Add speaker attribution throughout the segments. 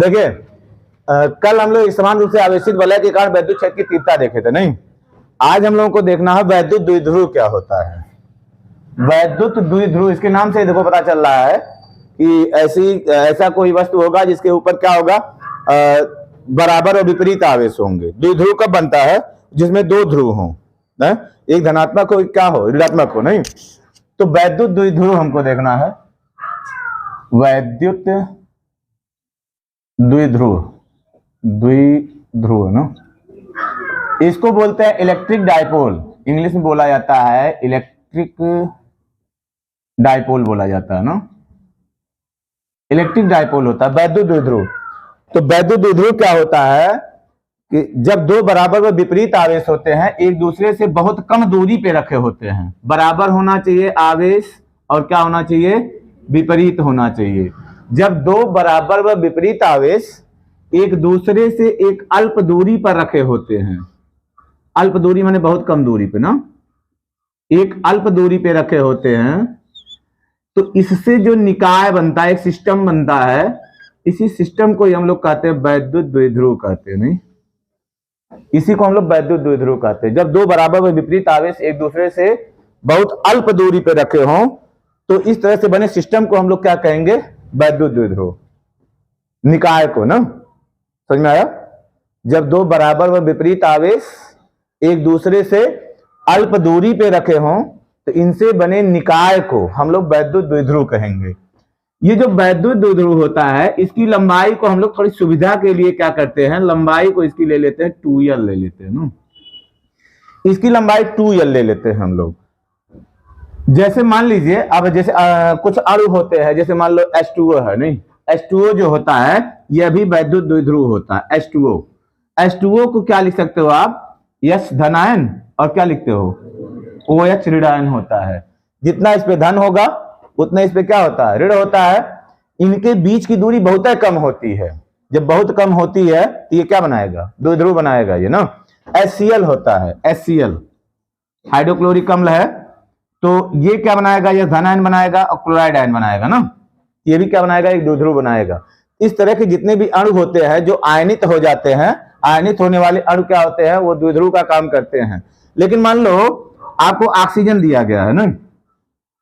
Speaker 1: देखिए कल हम लोग समान रूप से आवेशित वलय के कारण वैद्युत क्षेत्र की तीव्रता देखे थे, नहीं? आज हम लोगों को देखना है वैद्युत द्विध्रुव क्या होता है। वैद्युत द्विध्रुव, इसके नाम से देखो पता चल रहा है कि ऐसा कोई वस्तु होगा जिसके ऊपर क्या होगा, बराबर और विपरीत आवेश होंगे। द्विध्रुव कब बनता है? जिसमें दो ध्रुव हों, एक धनात्मक हो, क्या हो, ऋणात्मक हो, नहीं? तो वैद्युत द्विध्रुव हमको देखना है, वैद्युत द्विध्रुव, द्विध्रुव ना, इसको बोलते हैं इलेक्ट्रिक डायपोल। इंग्लिश में बोला जाता है इलेक्ट्रिक डायपोल बोला जाता है ना, इलेक्ट्रिक डायपोल होता है वैद्युत द्विध्रुव। तो वैद्युत द्विध्रुव क्या होता है कि जब दो बराबर व विपरीत आवेश होते हैं, एक दूसरे से बहुत कम दूरी पे रखे होते हैं। बराबर होना चाहिए आवेश और क्या होना चाहिए, विपरीत होना चाहिए। जब दो बराबर व विपरीत आवेश एक दूसरे से एक अल्प दूरी पर रखे होते हैं, अल्प दूरी माने बहुत कम दूरी पे ना, एक अल्प दूरी पे रखे होते हैं, तो इससे जो निकाय बनता है, एक सिस्टम बनता है, इसी सिस्टम को हम लोग कहते हैं वैद्युत द्विध्रुव कहते हैं, नहीं? इसी को हम लोग वैद्युत द्विध्रुव कहते हैं। जब दो बराबर व विपरीत आवेश एक दूसरे से बहुत अल्प दूरी पे रखे हों, तो इस तरह से बने सिस्टम को हम लोग क्या कहेंगे, वैद्युत द्विध्रुव, निकाय को ना। समझ में आया? जब दो बराबर व विपरीत आवेश एक दूसरे से अल्प दूरी पे रखे हों, तो इनसे बने निकाय को हम लोग वैद्युत द्विध्रुव कहेंगे। ये जो वैद्युत द्विध्रुव होता है, इसकी लंबाई को हम लोग थोड़ी सुविधा के लिए क्या करते हैं, लंबाई को इसकी ले लेते हैं 2l ले लेते हैं ना, इसकी लंबाई 2l ले लेते हैं हम लोग। जैसे मान लीजिए अब जैसे कुछ अणु होते हैं, जैसे मान लो H2O है, नहीं? H2O जो होता है यह भी वैद्युत द्विध्रुव होता है। H2O को क्या लिख सकते हो आप, H धनायन, और क्या लिखते हो, OH ऋणायन होता है। जितना इस पे धन होगा उतना इस पे क्या होता है, ऋण होता है। इनके बीच की दूरी बहुत कम होती है। जब बहुत कम होती है तो ये क्या बनाएगा, द्विध्रुव बनाएगा ये ना। HCl होता है, HCl हाइड्रोक्लोरिक अम्ल है, तो ये क्या बनाएगा, ये धनायन बनाएगा और क्लोराइड आयन बनाएगा ना, ये भी क्या बनाएगा, एक द्विध्रुव बनाएगा। इस तरह के जितने भी अणु होते हैं जो आयनित हो जाते हैं, आयनित होने वाले अणु क्या होते हैं, वो द्विध्रुव का काम करते हैं। लेकिन मान लो आपको ऑक्सीजन दिया गया है ना,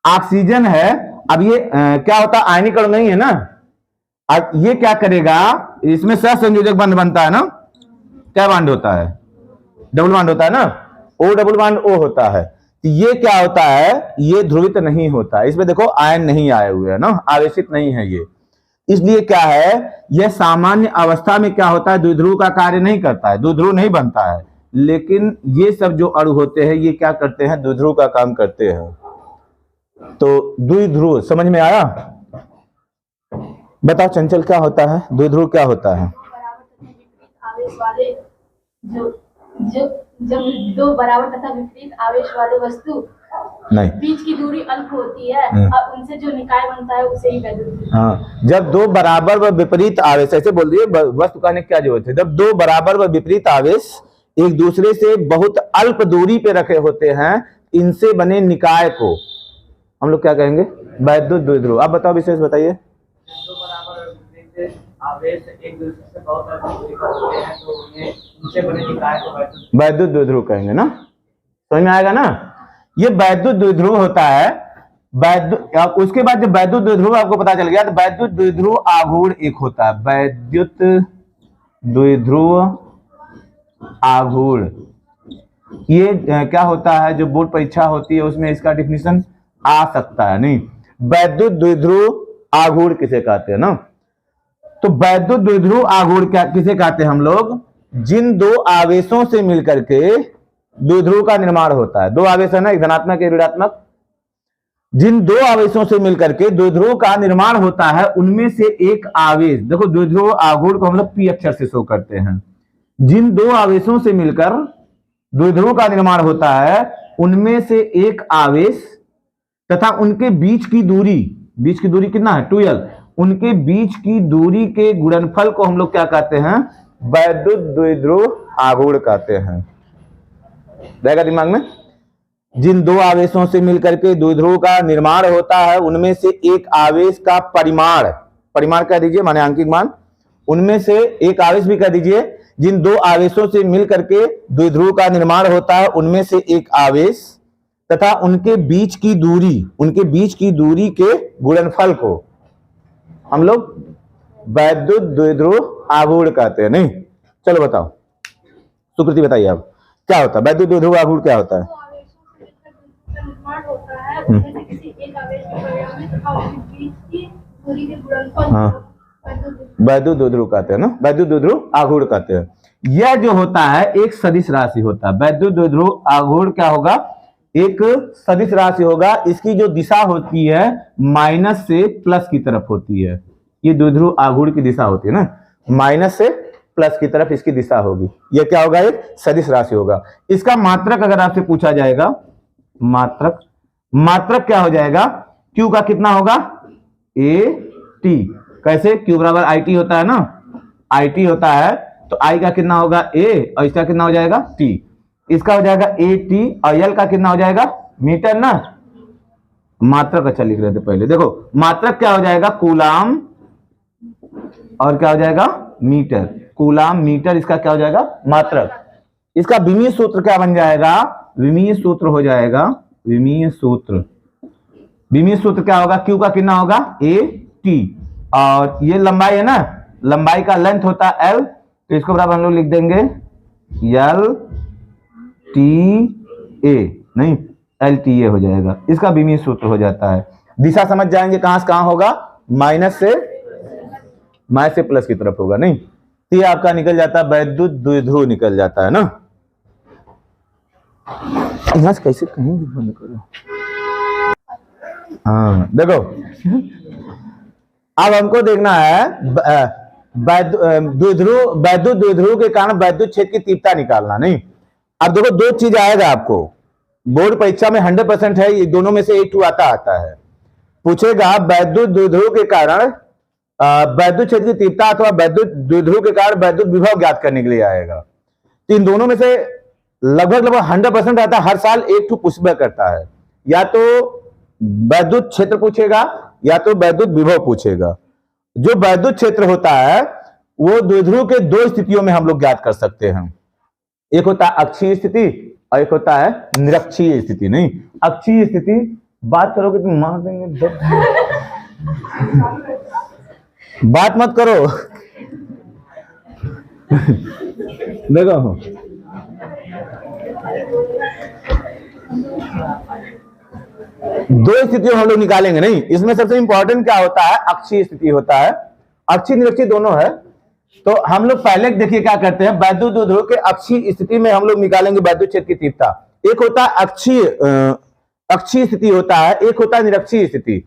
Speaker 1: ऑक्सीजन है, अब ये क्या होता है, आयनिक अणु नहीं है ना। अब ये क्या करेगा, इसमें सहसंयोजक बंध बनता है ना, क्या बॉन्ड होता है, डबल बॉन्ड होता है ना, O डबल बॉन्ड O होता है। तो ये क्या होता है, ये ध्रुवित नहीं होता, इसमें देखो आयन नहीं आए हुए है ना, आवेशित नहीं है ये। इसलिए क्या है, यह सामान्य अवस्था में क्या होता है, द्विध्रुव का कार्य नहीं करता है, द्विध्रुव नहीं बनता है। लेकिन ये सब जो अणु होते हैं ये क्या करते हैं, द्विध्रुव का काम करते हैं। तो द्विध्रुव समझ में आया? बताओ चंचल, क्या होता है द्विध्रुव, क्या होता है?
Speaker 2: जब दो बराबर तथा विपरीत आवेश वाले वस्तु
Speaker 1: नहीं,
Speaker 2: बीच की दूरी अल्प होती है और उनसे जो निकाय बनता है उसे ही वैद्युत।
Speaker 1: हाँ, जब दो बराबर व विपरीत आवेश, ऐसे बोल दिए, वस्तु कहने की क्या जरूरत है। जब दो बराबर व विपरीत आवेश एक दूसरे से बहुत अल्प दूरी पे रखे होते हैं, इनसे बने निकाय को हम लोग क्या कहेंगे, वैद्युत द्विध्रुव। आप बताओ, विशेष बताइए।
Speaker 3: दो बराबर विपरीत आवेश एक दूसरे से बहुत अल्प दूरी पर होते हैं, तो उन्हें उनसे बने निकाय को
Speaker 1: वैद्युत द्विध्रुव कहेंगे ना। समझ में आएगा ना, ये वैद्युत द्विध्रुव होता है। उसके बाद जब वैद्युत द्विध्रुव आपको पता चल गया, तो वैद्युत द्विध्रुव आघूर्ण एक होता है, वैद्युत द्विध्रुव आघूर्ण। ये क्या होता है, जो बोर्ड परीक्षा होती है उसमें इसका डिफिनीशन आ सकता है, नहीं? वैद्युत द्विध्रुव आघूर्ण किसे कहते हैं ना, तो वैद्युत द्विध्रुव आघूर्ण क्या किसे कहते हैं हम लोग, जिन दो आवेशों से मिलकर के द्विध्रुव का निर्माण होता है। दो आवेश है ना, एक धनात्मक एक ऋणात्मक, जिन दो आवेशों से मिलकर के द्विध्रुव का निर्माण होता है, उनमें से एक आवेश, देखो द्विध्रुव आघूर्ण को हम लोग P अक्षर से शो करते हैं। जिन दो आवेशों से मिलकर द्विध्रुव का निर्माण होता है, उनमें से एक आवेश तथा उनके बीच की दूरी कितना है, 2l, उनके बीच की दूरी के गुणनफल को हम लोग क्या कहते हैं, वैद्युत द्विध्रुव आघूर्ण कहते हैं। रहेगा दिमाग में। जिन दो आवेशों से मिलकर के द्विध्रुव का निर्माण होता है, उनमें से एक आवेश का परिमाण कह दीजिए, माने आंकिक मान, उनमें से एक आवेश भी कह दीजिए, जिन दो आवेशों से मिल करके द्विध्रुव का निर्माण होता है, उनमें से एक आवेश तथा उनके बीच की दूरी के गुणनफल को हम लोग वैद्युत द्विध्रुव आघूर्ण कहते हैं। नहीं, चलो बताओ सुकृति, बताइए आप क्या होता है वैद्युत द्विध्रुव आघूर्ण, क्या होता है?
Speaker 2: दो आवेशों से मिलकर बिंदु का निर्माण होता है, उनमें से किसी एक आवेश के परिणामी तथा उनके बीच की दूरी के गुणनफल
Speaker 1: हाँ, वैद्युत द्विध्रुव कहते हैं ना, वैद्युत द्विध्रुव आघूर्ण कहते हैं। यह जो होता है एक सदिश राशि होता है। वैद्युत द्विध्रुव आघूर्ण क्या होगा? एक सदिश राशि होगा। इसकी जो दिशा होती है माइनस से प्लस की तरफ होती है। ये द्विध्रुव आघूर्ण की दिशा होती है ना, माइनस से प्लस की तरफ इसकी दिशा होगी। यह क्या होगा? एक सदिश राशि होगा। इसका मात्रक अगर आपसे पूछा जाएगा, मात्रक क्या हो जाएगा? Q का कितना होगा? AT। कैसे? Q बराबर IT होता है ना, IT होता है तो I का कितना होगा? A, और इसका कितना हो जाएगा? T। इसका हो जाएगा AT और L का कितना हो जाएगा? मीटर ना। मात्रक अच्छा लिख रहे थे पहले, देखो मात्रक क्या हो जाएगा? कूलाम, और क्या हो जाएगा? मीटर। कूलाम मीटर, इसका क्या हो जाएगा? मात्रक। इसका विमीय सूत्र क्या बन जाएगा? विमीय सूत्र हो जाएगा, विमीय सूत्र क्या होगा? Q का कितना होगा? AT, और ये लंबाई है ना, लंबाई का लेंथ होता है L, तो इसको बराबर हम लोग लिख देंगे LTA, नहीं LTA हो जाएगा। इसका विमीय सूत्र हो जाता है। दिशा समझ जाएंगे कहां से कहां होगा? माइनस से प्लस की तरफ होगा। नहीं तो ये आपका निकल जाता है वैद्युत द्विध्रुव निकल जाता है ना। यहां से कैसे कहेंगे? बंद करो। हाँ देखो, अब हमको देखना है वैद्युत द्विध्रुव के कारण वैद्युत क्षेत्र की तीव्रता निकालना। नहीं, अब देखो दो चीज आएगा आपको बोर्ड परीक्षा में 100% है, ये दोनों में से एक टू आता है। पूछेगा वैद्युत द्विध्रुव के कारण वैद्युत क्षेत्र की तीव्रता अथवा वैद्युत द्विध्रुव के कारण वैद्युत विभव ज्ञात करने के लिए आएगा। तो इन दोनों में से लगभग 100% आता है, हर साल एक टू पूछबा करता है। या तो वैद्युत क्षेत्र पूछेगा या तो वैद्युत विभव पूछेगा। जो वैद्युत क्षेत्र होता है वो द्विध्रुव के दो स्थितियों में हम लोग ज्ञात कर सकते हैं। एक होता है अक्षीय स्थिति और एक होता है निरक्षीय स्थिति। नहीं, अक्षीय स्थिति बात करोगे तो मार देंगे, बात मत करो। देखो दो स्थितियों हम लोग निकालेंगे। नहीं, इसमें सबसे इंपॉर्टेंट क्या होता है? अक्षीय स्थिति होता है। अक्षीय निरक्षीय दोनों है। तो हम लोग पहले देखिए क्या करते हैं, वैद्युत द्विध्रुव के अक्षीय स्थिति में हम लोग निकालेंगे वैद्युत क्षेत्र की तीव्रता। एक होता है अक्षीय स्थिति होता है, एक होता है निरक्षीय स्थिति।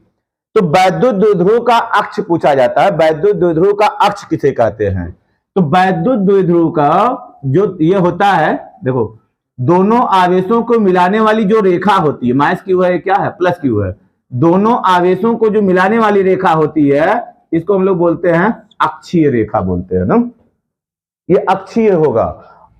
Speaker 1: तो वैद्युत द्विध्रुव का अक्ष पूछा जाता है। वैद्युत द्विध्रुव का अक्ष किसे कहते हैं? तो वैद्युत द्विध्रुव का जो ये होता है, देखो दोनों आवेशों को मिलाने वाली जो रेखा होती है, माइनस क्यू है, क्या है? प्लस क्यू है। दोनों आवेशों को जो मिलाने वाली रेखा होती है इसको हम लोग बोलते हैं अक्षीय रेखा बोलते हैं ना। ये अक्षीय होगा।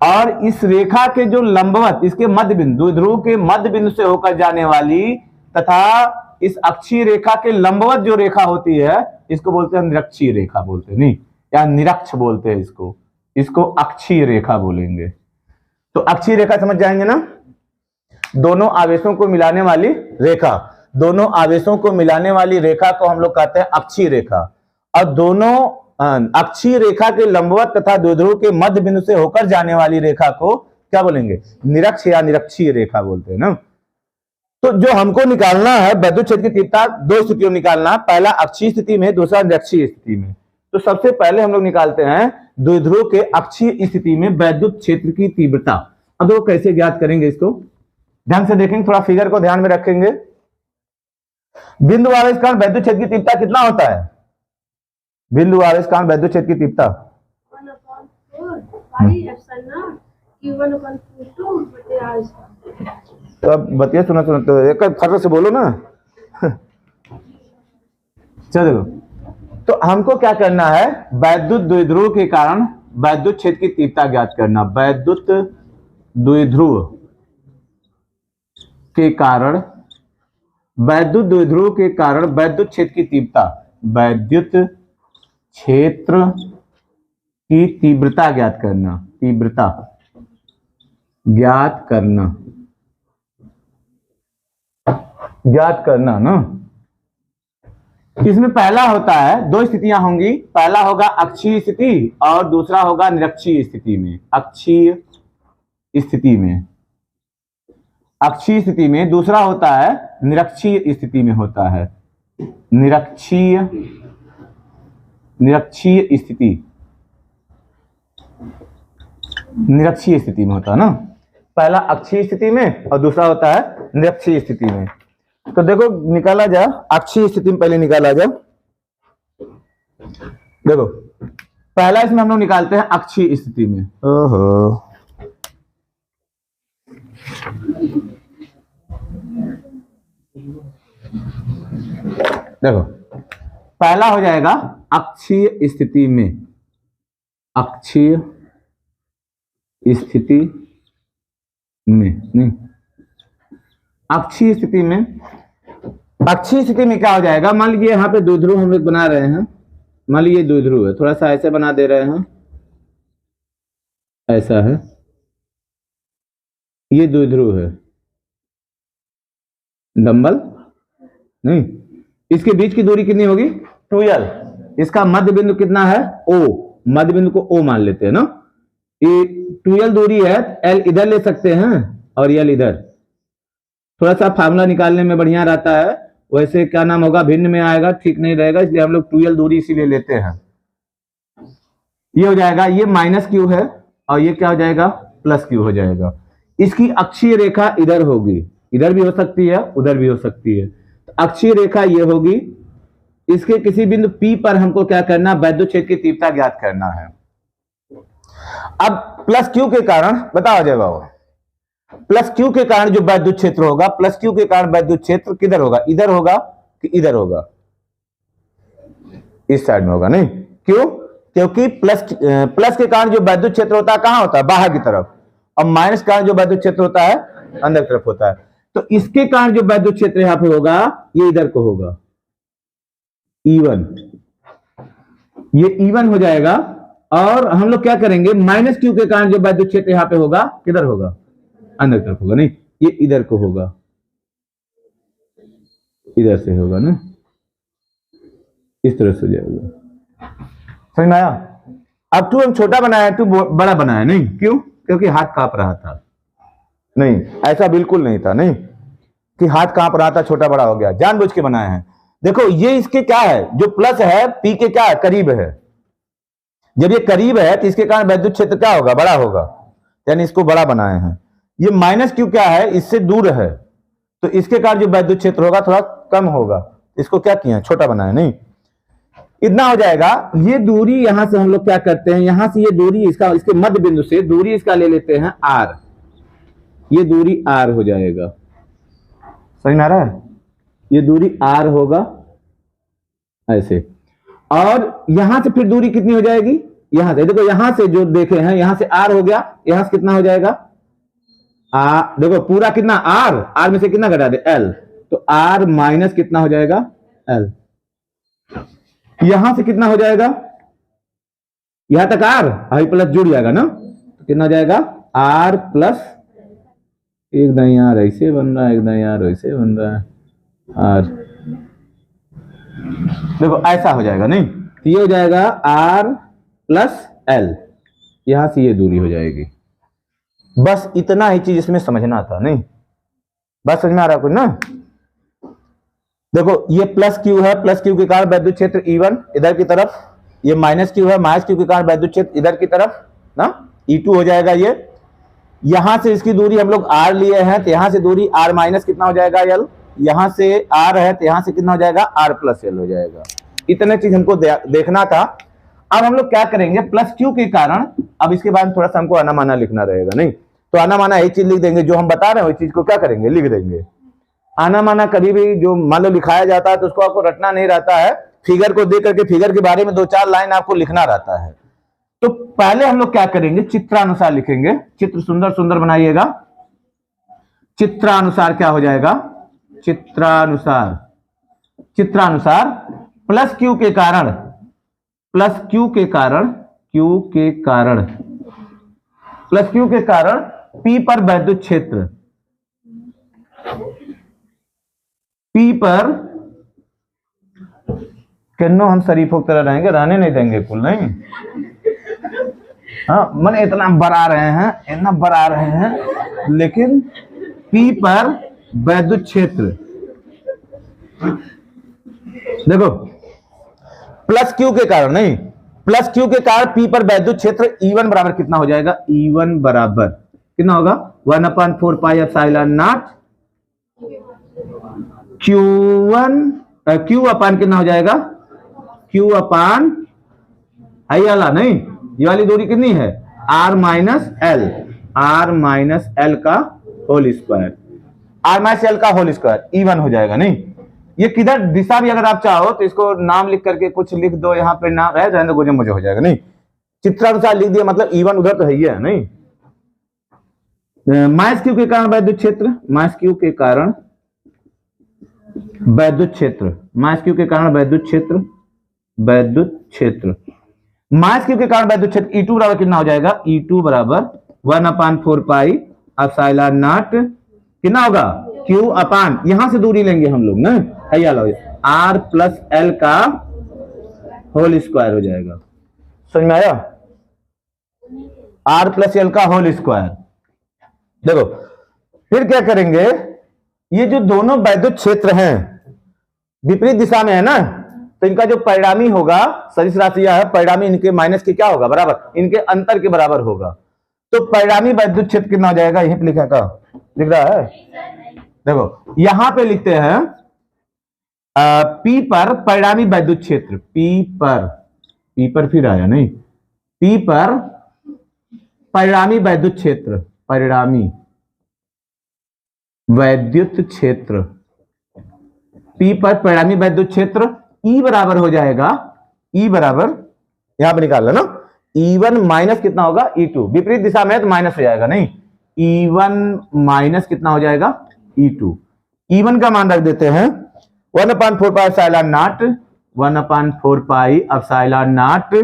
Speaker 1: और इस रेखा के जो लंबवत, इसके मध्य बिंदु, द्विध्रुव के मध्य बिंदु से होकर जाने वाली तथा इस अक्षीय रेखा के लंबवत जो रेखा होती है इसको बोलते हैं निरक्षीय रेखा बोलते हैं। नहीं, या निरक्ष बोलते हैं इसको अक्षीय रेखा बोलेंगे। तो अक्षीय रेखा समझ जाएंगे ना, दोनों आवेशों को मिलाने वाली रेखा। दोनों आवेशों को मिलाने वाली रेखा को हम लोग कहते हैं अक्षीय रेखा। और दोनों अक्षीय रेखा के लंबवत तथा द्विध्रुव के मध्य बिंदु से होकर जाने वाली रेखा को क्या बोलेंगे? निरक्ष या निरक्षीय रेखा बोलते हैं ना। तो जो हमको निकालना है वैद्युत क्षेत्र की तीव्रता, दो स्थितियों में निकालना, पहला अक्षीय स्थिति में, दूसरा निरक्षीय स्थिति में। तो सबसे पहले हम लोग निकालते हैं द्विध्रुव के अक्षीय स्थिति में वैद्युत क्षेत्र की तीव्रता। अब वो कैसे ज्ञात करेंगे इसको ध्यान से देखेंगे, थोड़ा फिगर को ध्यान में रखेंगे। बिंदु आवेश कारण वैद्युत क्षेत्र की तीव्रता कितना होता है? बिंदु आवेश कारण वैद्युत क्षेत्र की तीव्रता
Speaker 2: 1/4
Speaker 1: तो अब बतिया सुना तो एक फर्क से बोलो ना। चलो देखो, तो हमको क्या करना है? वैद्युत द्विध्रुव के कारण वैद्युत क्षेत्र की तीव्रता ज्ञात करना। वैद्युत द्विध्रुव के कारण वैद्युत क्षेत्र की तीव्रता, वैद्युत क्षेत्र की तीव्रता ज्ञात करना, तीव्रता ज्ञात करना, ज्ञात करना ना। इसमें पहला होता है, दो स्थितियां होंगी, पहला होगा अक्षीय स्थिति और दूसरा होगा निरक्षीय स्थिति में। अक्षीय स्थिति में, अक्षीय स्थिति में, दूसरा होता है निरक्षीय स्थिति में होता है, निरक्षीय, निरक्षीय स्थिति, निरक्षीय स्थिति में होता है ना। पहला अक्षीय स्थिति में और दूसरा होता है निरक्षीय स्थिति में। तो देखो निकाला जा, अक्षीय स्थिति में पहले निकाला जा। देखो पहला इसमें हम लोग निकालते हैं अक्षीय स्थिति में। ओहो, देखो पहला हो जाएगा अक्षीय स्थिति में, अक्षीय स्थिति में, नहीं अक्षीय स्थिति में, अक्षीय स्थिति में क्या हो जाएगा, मान लीजिए यहाँ पे द्विध्रुव हम लोग बना रहे हैं, मान लीजिए द्विध्रुव है, थोड़ा सा ऐसे बना दे रहे हैं, ऐसा है, ये द्विध्रुव है, डंबल नहीं, इसके बीच की दूरी कितनी होगी 2l, इसका मध्य बिंदु कितना है O, मध्य बिंदु को O मान लेते हैं ना, ये 2l दूरी है, L इधर ले सकते हैं और L इधर, थोड़ा सा फार्मूला निकालने में बढ़िया रहता है, वैसे क्या नाम होगा भिन्न में आएगा, ठीक नहीं रहेगा, इसलिए हम लोग 2l दूरी इसीलिए लेते हैं। ये हो जाएगा, ये माइनस क्यू है और ये क्या हो जाएगा प्लस क्यू हो जाएगा। इसकी अक्षीय रेखा इधर होगी, इधर भी हो सकती है उधर भी हो सकती है, तो अक्षीय रेखा ये होगी, इसके किसी बिंदु P पर हमको क्या करना, वैद्युत क्षेत्र की तीव्रता ज्ञात करना है। अब प्लस क्यू के कारण बताओ जय बाबू, प्लस क्यू के कारण जो वैद्युत क्षेत्र होगा, प्लस क्यू के कारण वैद्युत क्षेत्र किधर होगा, इधर होगा कि इधर होगा, इस साइड में होगा, नहीं क्यों, क्योंकि प्लस के कारण जो वैद्युत क्षेत्र होता है कहां होता है, बाहर की तरफ, और माइनस के कारण जो वैद्युत क्षेत्र होता है अंदर की तरफ होता है। तो इसके कारण जो वैद्युत क्षेत्र यहां पे होगा ये इधर को होगा E1, ये E1 हो जाएगा, और हम लोग क्या करेंगे, माइनस क्यू के कारण जो वैद्युत क्षेत्र यहां पे होगा किधर होगा, अंदर की तरफ होगा, नहीं ये इधर को होगा, इधर से होगा ना, इस तरह से हो जाएगा। समझ में आया। अब टू हम छोटा बनाया, टू बड़ा बनाया, नहीं क्यों, क्योंकि हाथ कांप रहा था, नहीं ऐसा बिल्कुल नहीं था, नहीं कि हाथ कांप रहा था छोटा बड़ा हो गया, जानबूझ के बनाए हैं। देखो ये इसके क्या है, जो प्लस है P के क्या है, करीब है, जब ये करीब है तो इसके कारण वैद्युत क्षेत्र क्या होगा, बड़ा होगा, यानी इसको बड़ा बनाए हैं। ये माइनस क्यू क्या है, इससे दूर है, तो इसके कारण जो वैद्युत क्षेत्र होगा थोड़ा कम होगा, इसको क्या किया छोटा बनाया, नहीं इतना हो जाएगा। ये दूरी यहां से हम लोग क्या करते हैं, यहां से ये दूरी इसका, इसके मध्य बिंदु से दूरी इसका ले लेते हैं R, ये दूरी R हो जाएगा, समझ में आ रहा है, ये दूरी R होगा ऐसे, और यहां से फिर दूरी कितनी हो जाएगी, यहां से देखो, यहां से जो देखे हैं यहां से R हो गया, यहां से कितना हो जाएगा देखो पूरा कितना R में से कितना घटा दे L, तो R माइनस कितना हो जाएगा L, यहां से कितना हो जाएगा, यहां तक R प्लस जुड़ जाएगा ना, तो कितना हो जाएगा R प्लस, एक दाई R ऐसे बन रहा है, एक दाई R ऐसे बन रहा है, R देखो ऐसा हो जाएगा, नहीं तो ये हो जाएगा R प्लस L, यहां से ये दूरी हो जाएगी। बस इतना ही चीज इसमें समझना था, नहीं बस समझ में आ रहा कुछ ना। देखो ये प्लस क्यू है, प्लस क्यू के कारण वैद्युत क्षेत्र E1 इधर की तरफ, ये माइनस क्यू है, माइनस क्यू के कारण वैद्युत क्षेत्र इधर की तरफ ना, E2 हो जाएगा। ये यहां से इसकी दूरी हम लोग R लिए हैं, तो यहां से दूरी R माइनस कितना हो जाएगा L, यहां से R है तो यहां से कितना हो जाएगा R प्लस L हो जाएगा। इतने चीज हमको देखना था। अब हम लोग क्या करेंगे, प्लस क्यू के कारण, अब इसके बाद थोड़ा सा हमको आना माना लिखना रहेगा, नहीं तो आना माना एक चीज लिख देंगे, जो हम बता रहे हैं वही चीज को क्या करेंगे लिख देंगे। आना माना कभी भी जो मान लो लिखाया जाता है तो उसको आपको रटना नहीं रहता है, फिगर को देख करके फिगर के बारे में 2-4 लाइन आपको लिखना रहता है। तो पहले हम लोग क्या करेंगे, चित्रानुसार लिखेंगे, चित्र सुंदर सुंदर बनाइएगा। चित्रानुसार क्या हो जाएगा, चित्रानुसार, चित्रानुसार प्लस क्यू के कारण, प्लस क्यू के कारण क्यू के कारण प्लस क्यू के कारण पी पर वैद्युत क्षेत्र, पी पर किन्नो हम शरीफों की तरह रहेंगे, रहने नहीं देंगे कुल नहीं। हाँ मन इतना बढ़ा रहे हैं, इतना बढ़ा रहे हैं, लेकिन पी पर वैद्युत क्षेत्र देखो प्लस क्यू के कारण नहीं, प्लस क्यू के कारण पी पर वैद्युत क्षेत्र E1 बराबर कितना हो जाएगा? E1 बराबर कितना होगा? 1/4 pi epsilon not Q1 Q अपान कितना हो जाएगा? Q अपान आई वाला नहीं, ये वाली दूरी कितनी है? R minus L, R minus L का whole square, R minus L का होल स्क्वायर E1 हो जाएगा नहीं। ये किधर दिशा भी अगर आप चाहो तो इसको नाम लिख करके कुछ लिख दो, यहाँ पे नाम है रहने दो, मुझे हो जाएगा नहीं। चित्रानुसार लिख दिया मतलब E1 उधर तो है ही है नहीं। माइनस क्यू के कारण वैद्युत क्षेत्र, माइनस क्यू के कारण वैद्युत क्षेत्र, माइनस क्यू के कारण वैद्युत क्षेत्र, वैद्युत क्षेत्र माइनस क्यू के कारण वैद्युत क्षेत्र E2 बराबर कितना हो जाएगा? E2 बराबर 1/4 पाई एप्सिलॉन नॉट कितना होगा? Q अपान, यहां से दूरी लेंगे हम लोग ना, R प्लस एल का होल स्क्वायर हो जाएगा। समझ में आया? R प्लस एल का होल स्क्वायर। देखो फिर क्या करेंगे, ये जो दोनों वैद्युत क्षेत्र हैं विपरीत दिशा में है ना, तो इनका जो परिणामी होगा, सदिश राशि है, परिणामी इनके माइनस के क्या होगा? बराबर, इनके अंतर के बराबर होगा। तो परिणामी वैद्युत क्षेत्र कितना हो जाएगा? यहीं पे लिखा था, लिख रहा है, देखो यहां पे लिखते हैं P पर परिणामी वैद्युत क्षेत्र, P पर फिर आया नहीं, P पर परिणामी वैद्युत क्षेत्र, परिणामी वैद्युत क्षेत्र, P पर परिणामी वैद्युत क्षेत्र E बराबर हो जाएगा, E बराबर यहां पर निकाल लो ना, E1 माइनस कितना होगा? E2, विपरीत दिशा में है तो माइनस हो जाएगा नहीं, E1 माइनस कितना हो जाएगा? E2। E1 का मान रख देते हैं 1/4 pi epsilon naught, 1/4 pi epsilon naught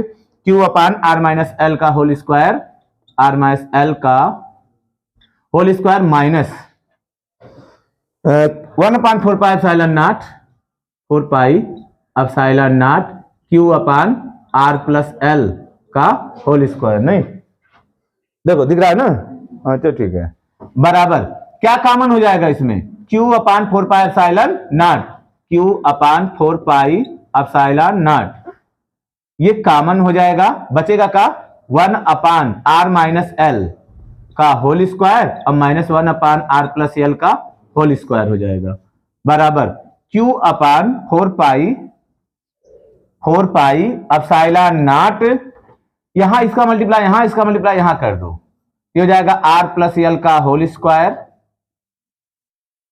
Speaker 1: Q upon R minus L का whole square, R minus L का whole square minus 1/4 pi epsilon naught 4 pi epsilon naught Q upon R plus L का whole square नहीं। देखो दिख रहा है ना? अच्छा ठीक है, बराबर क्या कॉमन हो जाएगा इसमें? Q upon 4 pi epsilon naught, Q upon 4 pi epsilon not, ये कॉमन हो जाएगा, बचेगा का 1 अपान R माइनस एल का होल स्क्वायर और माइनस 1 अपान R प्लस एल का होल स्क्वायर हो जाएगा, बराबर Q upon 4 pi epsilon not, यहां इसका मल्टीप्लाई यहां, इसका मल्टीप्लाई यहां कर दो, ये हो जाएगा R प्लस एल का होल स्क्वायर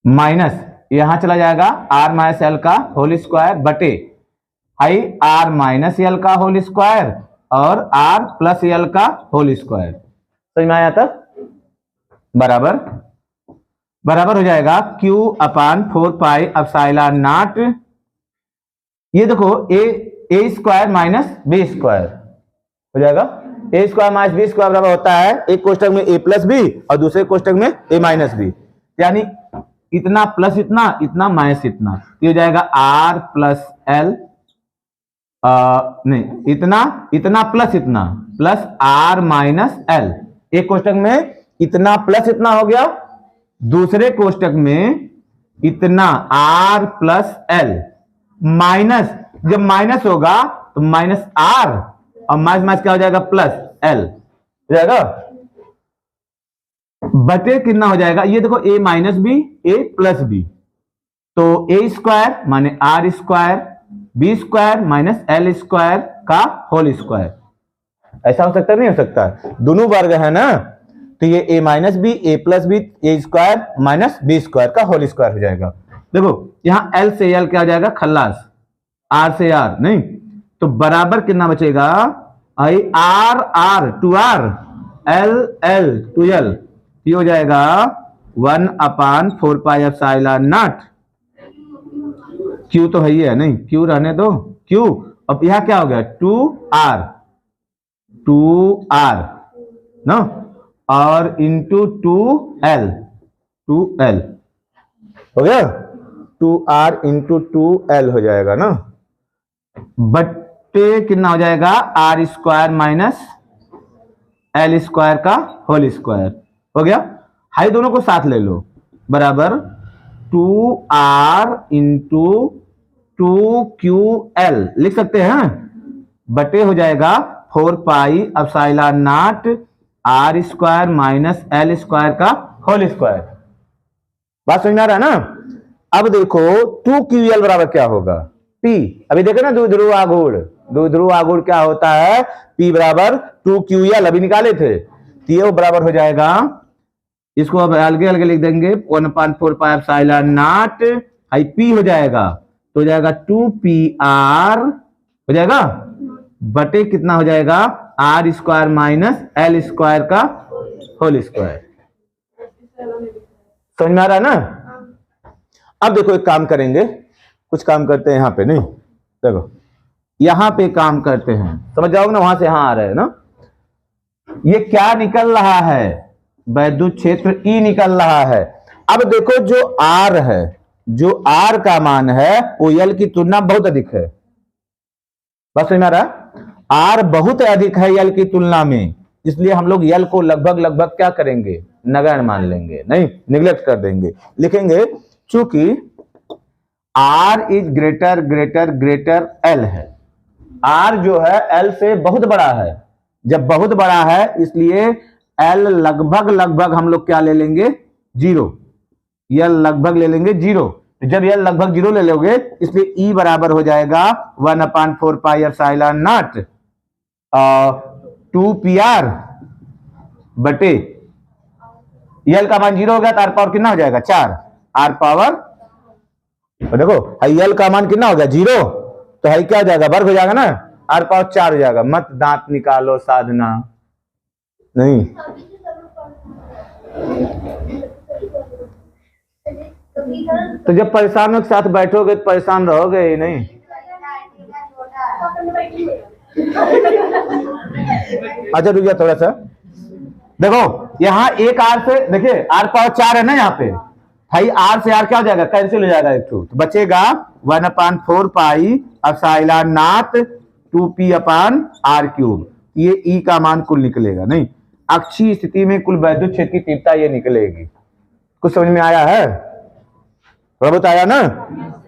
Speaker 1: माइनस यहां चला जाएगा R माइनस एल का होल स्क्वायर बटे आई R माइनस एल का होल स्क्वायर और R प्लस एल का होल स्क्वायर। समझ में आया तक? बराबर बराबर हो जाएगा Q upon 4 pi epsilon not, ये देखो ए स्क्वायर माइनस बी स्क्वायर हो जाएगा, ए स्क्वायर माइनस बी स्क्वायर बराबर होता है एक कोष्टक में a प्लस बी और दूसरे कोष्टक में a माइनस बी, यानी इतना प्लस इतना, इतना माइनस इतना, ये हो जाएगा R प्लस एल, नहीं इतना इतना प्लस इतना प्लस R माइनस एल, एक कोष्टक में इतना प्लस इतना हो गया, दूसरे कोष्टक में इतना R प्लस एल माइनस, जब माइनस होगा तो माइनस R और माइनस माइनस क्या हो जाएगा? प्लस एल हो जाएगा, बटे कितना हो जाएगा? ये देखो a minus B a plus B, तो a स्क्वायर माने R square B square minus L square का होल स्क्वायर, ऐसा हो सकता है? नहीं हो सकता, दोनों वर्ग है ना, तो ये a minus B a plus B a square minus B square का होल स्क्वायर हो जाएगा। देखो यहां l से l क्या हो जाएगा? खल्लास, R से R नहीं, तो बराबर कितना बचेगा? I R to R L to L, ये हो जाएगा 1/4 पाई एप्सिलॉन नॉट, Q तो है ही है नहीं, Q रहने दो Q, अब यहां क्या हो गया? 2R 2r ना, और इंटू 2l हो गया, 2r इंटू 2l हो जाएगा ना, बट्टे कितना हो जाएगा, R square minus L square का होल स्क्वायर हो गया। हाई दोनों को साथ ले लो, बराबर 2r इंटू 2ql लिख सकते हैं, बटे हो जाएगा 4 pi epsilon not R square minus L square का होल स्क्वायर। बात समझ में आ रहा है ना। अब देखो 2ql बराबर क्या होगा, p, अभी देखो ना द्विध्रुव आघूर्ण क्या होता है, p बराबर 2ql अभी निकाले थे, तो ये बराबर हो जाएगा, इसको अब अलग अलग लिख देंगे, 1/4 pi epsilon not high p हो जाएगा, तो हो जाएगा 2pr हो जाएगा, बटे कितना हो जाएगा, R square minus L square का होल स्क्वायर। समझ में आ रहा है ना। अब देखो एक काम करेंगे, कुछ काम करते हैं यहाँ पे, नहीं देखो यहां पे काम करते हैं, समझ जाओगे ना, वहां से यहां आ रहे हैं ना, ये क्या निकल रहा है, वैद्युत क्षेत्र E निकल रहा है। अब देखो जो R है, जो R का मान है वो L की तुलना में बहुत अधिक है, बस समझ में आ रहा है, R बहुत अधिक है L की तुलना में, इसलिए हम लोग L को लगभग क्या करेंगे, नगण्य मान लेंगे, नहीं निगलेक्ट कर देंगे, लिखेंगे चूंकि R इज ग्रेटर L है, R जो है L से बहुत बड़ा है, जब बहुत बड़ा है इसलिए L लगभग हम लोग क्या ले लेंगे, 0, L लगभग ले लेंगे 0, जब L लगभग 0 ले लोगे इसलिए E बराबर हो जाएगा 1/4 पाई एप्सिलॉन नॉट 2pr बटे L का मान 0 हो गया तो R पावर कितना हो जाएगा, 4, R पावर, देखो L का मान कितना हो गया 0, तो है क्या हो जाएगा, वर्ग हो जाएगा ना, R पावर 4 हो जाएगा। मत दांत निकालो साधना, नहीं तो जब परेशानों के साथ बैठोगे तो परेशान रहोगे ही नहीं। अच्छा रुक थोड़ा सा, देखो यहाँ एक R से, देखिए R पावर 4 है ना, यहाँ पे भाई R से R क्या हो जाएगा, कैंसिल हो जाएगा, एक तो बचेगा 1/4 पाई एप्सिलॉन नॉट 2p/r³, ये E का मान कुल निकलेगा, नहीं अक्षीय स्थिति में कुल वैद्युत क्षेत्र की तीव्रता ये निकलेगी। कुछ समझ में आया है, थोड़ा बहुत आया ना,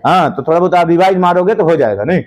Speaker 1: हाँ तो थोड़ा बहुत आप रिवाइज मारोगे तो हो जाएगा, नहीं